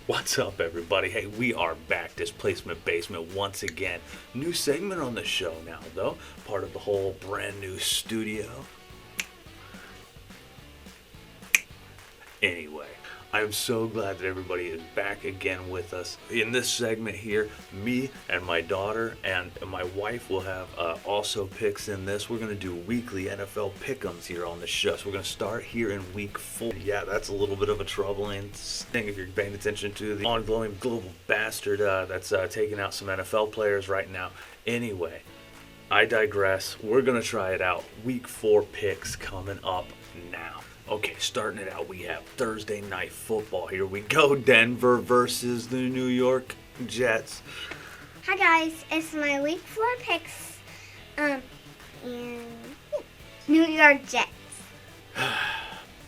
What's up, everybody? Hey, we are back, Displacement Basement, once again. New segment on the show now, though. Part of the whole brand new studio. Anyway, I'm so glad that everybody is back again with us. In this segment here, me and my daughter and my wife will have also picks in this. We're going to do weekly NFL pick'ems here on the show. So we're going to start here in week 4. Yeah, that's a little bit of a troubling thing if you're paying attention to the ongoing global bastard that's taking out some NFL players right now. Anyway, I digress. We're going to try it out. Week 4 picks coming up now. Okay, starting it out, we have Thursday Night Football. Here we go. Denver versus the New York Jets. Hi guys, it's my week 4 picks. And New York Jets.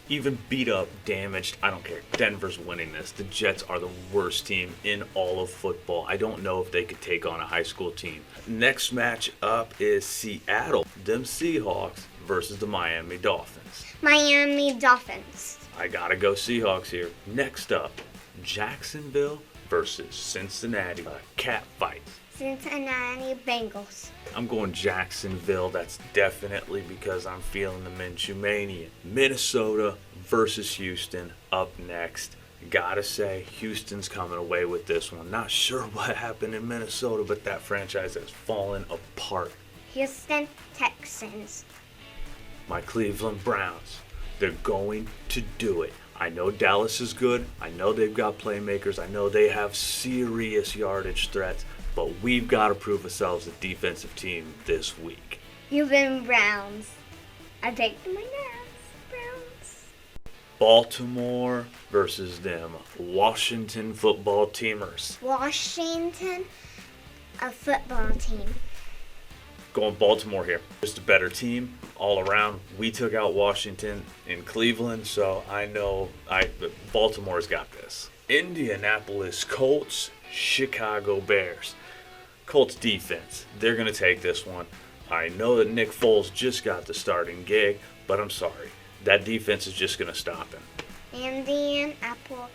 Even beat up, damaged, I don't care. Denver's winning this. The Jets are the worst team in all of football. I don't know if they could take on a high school team. Next match up is Seattle, them Seahawks versus the Miami Dolphins. Miami Dolphins. I gotta go Seahawks here. Next up, Jacksonville versus Cincinnati. Cat fight. Cincinnati Bengals. I'm going Jacksonville. That's definitely because I'm feeling the Minshew mania. Minnesota versus Houston up next. Gotta say, Houston's coming away with this one. Not sure what happened in Minnesota, but that franchise has fallen apart. Houston Texans. My Cleveland Browns. They're going to do it. I know Dallas is good. I know they've got playmakers. I know they have serious yardage threats. But we've got to prove ourselves a defensive team this week. You've been Browns. I take my Browns. Baltimore versus them Washington football teamers. Washington, a football team. Going Baltimore here. Just a better team all around. We took out Washington in Cleveland, so I know Baltimore's got this. Indianapolis Colts, Chicago Bears. Colts defense, they're going to take this one. I know that Nick Foles just got the starting gig, but I'm sorry. That defense is just going to stop him. Indianapolis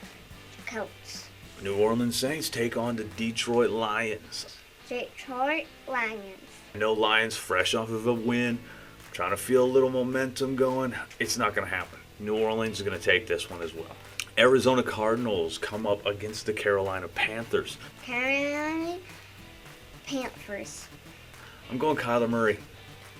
Colts. New Orleans Saints take on the Detroit Lions. Detroit Lions. I know Lions fresh off of a win, trying to feel a little momentum going. It's not going to happen. New Orleans is going to take this one as well. Arizona Cardinals come up against the Carolina Panthers. Carolina Panthers. I'm going Kyler Murray.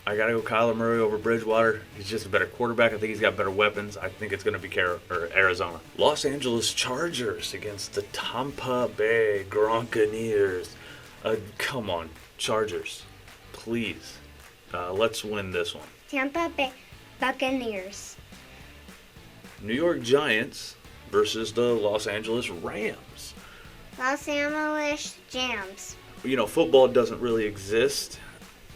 I got to go Kyler Murray over Bridgewater. He's just a better quarterback. I think he's got better weapons. I think it's going to be Arizona. Los Angeles Chargers against the Tampa Bay Gronkaneers. Come on, Chargers. Please. Let's win this one. Tampa Bay Buccaneers. New York Giants versus the Los Angeles Rams. Los Angeles Rams. You know, football doesn't really exist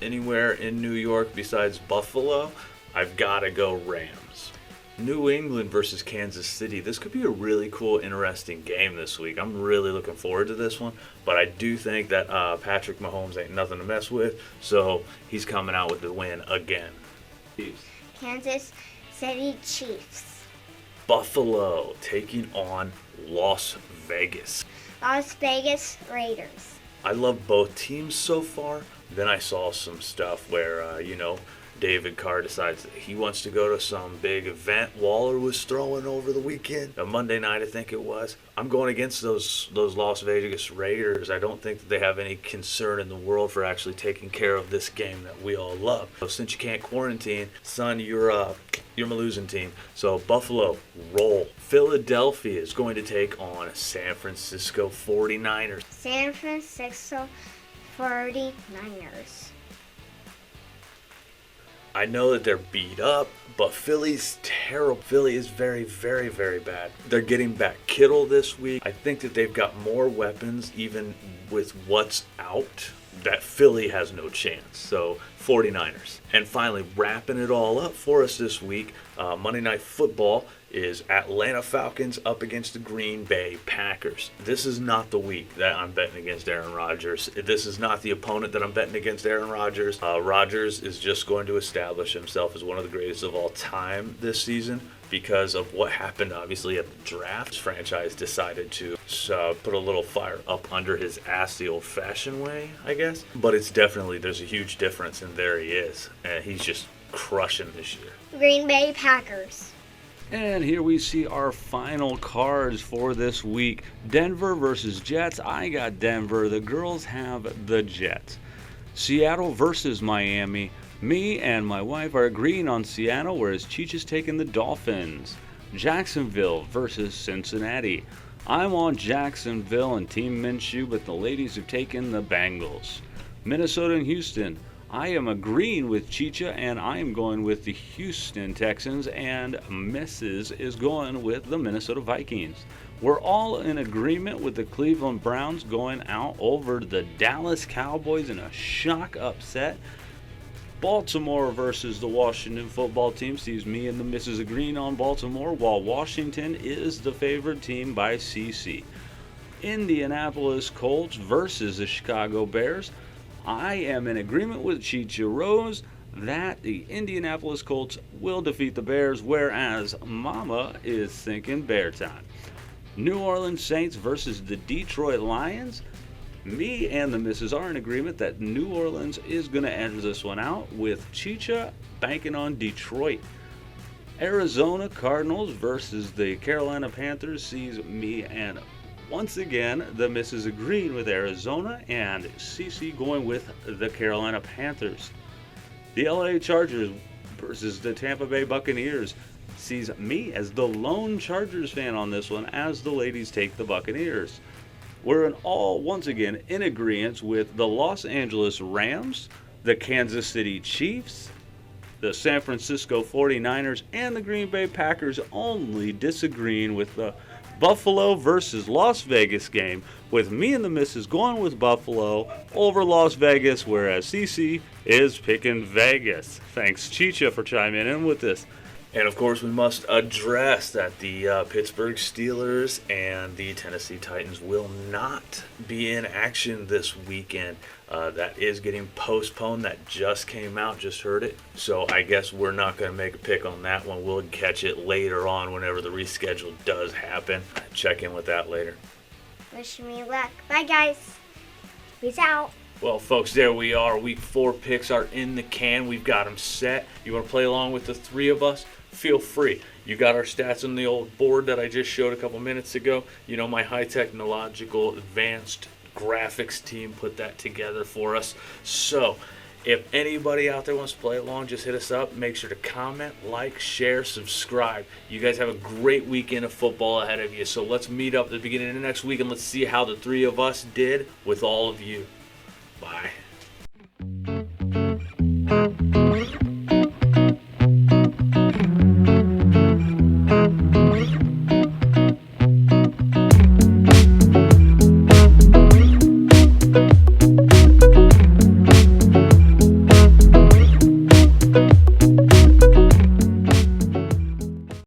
anywhere in New York besides Buffalo. I've got to go Rams. New England versus Kansas City. This could be a really cool, interesting game this week. I'm really looking forward to this one, but I do think that Patrick Mahomes ain't nothing to mess with, so he's coming out with the win again. Kansas City Chiefs. Buffalo taking on Las Vegas. Las Vegas Raiders. I love both teams so far. Then I saw some stuff where, David Carr decides that he wants to go to some big event Waller was throwing over the weekend. A Monday night, I think it was. I'm going against those Las Vegas Raiders. I don't think that they have any concern in the world for actually taking care of this game that we all love. So since you can't quarantine, son, you're my losing team. So Buffalo, roll. Philadelphia is going to take on San Francisco 49ers. San Francisco 49ers. I know that they're beat up, but Philly's terrible. Philly is very, very, very bad. They're getting back Kittle this week. I think that they've got more weapons, even with what's out, that Philly has no chance. So 49ers. And finally, wrapping it all up for us this week, Monday Night Football is Atlanta Falcons up against the Green Bay Packers. This is not the week that I'm betting against Aaron Rodgers. This is not the opponent that I'm betting against Aaron Rodgers. Rodgers is just going to establish himself as one of the greatest of all time this season because of what happened, obviously, at the draft. His franchise decided to put a little fire up under his ass the old-fashioned way, I guess. But it's definitely, there's a huge difference, and there he is. And he's just crushing this year. Green Bay Packers. And here we see our final cards for this week. Denver versus Jets. I got Denver. The girls have the Jets. Seattle versus Miami. Me and my wife are agreeing on Seattle, whereas Cheech is taking the Dolphins. Jacksonville versus Cincinnati. I'm on Jacksonville and Team Minshew, but the ladies have taken the Bengals. Minnesota and Houston. I am agreeing with Chicha, and I am going with the Houston Texans, and Mrs. is going with the Minnesota Vikings. We're all in agreement with the Cleveland Browns going out over the Dallas Cowboys in a shock upset. Baltimore versus the Washington football team sees me and the Mrs. agreeing on Baltimore, while Washington is the favored team by CC. Indianapolis Colts versus the Chicago Bears. I am in agreement with Chicha Rose that the Indianapolis Colts will defeat the Bears, whereas Mama is thinking Bear time. New Orleans Saints versus the Detroit Lions. Me and the missus are in agreement that New Orleans is going to edge this one out, with Chicha banking on Detroit. Arizona Cardinals versus the Carolina Panthers sees me and once again the missus agreeing with Arizona and CC going with the Carolina Panthers. The LA Chargers versus the Tampa Bay Buccaneers sees me as the lone Chargers fan on this one, as the ladies take the Buccaneers. We're once again in agreement with the Los Angeles Rams, the Kansas City Chiefs, the San Francisco 49ers, and the Green Bay Packers, only disagreeing with the Buffalo versus Las Vegas game, with me and the missus going with Buffalo over Las Vegas, whereas CC is picking Vegas. Thanks, Chicha, for chiming in with this. And of course, we must address that the Pittsburgh Steelers and the Tennessee Titans will not be in action this weekend. That is getting postponed. That just came out, just heard it. So I guess we're not going to make a pick on that one. We'll catch it later on whenever the reschedule does happen. Check in with that later. Wish me luck. Bye, guys. Peace out. Well, folks, there we are. Week 4 picks are in the can. We've got them set. You want to play along with the three of us? Feel free. You got our stats on the old board that I just showed a couple minutes ago. You know, my high technological advanced graphics team put that together for us. So if anybody out there wants to play along, just hit us up. Make sure to comment, like, share, subscribe. You guys have a great weekend of football ahead of you. So let's meet up at the beginning of next week and let's see how the three of us did with all of you. Bye.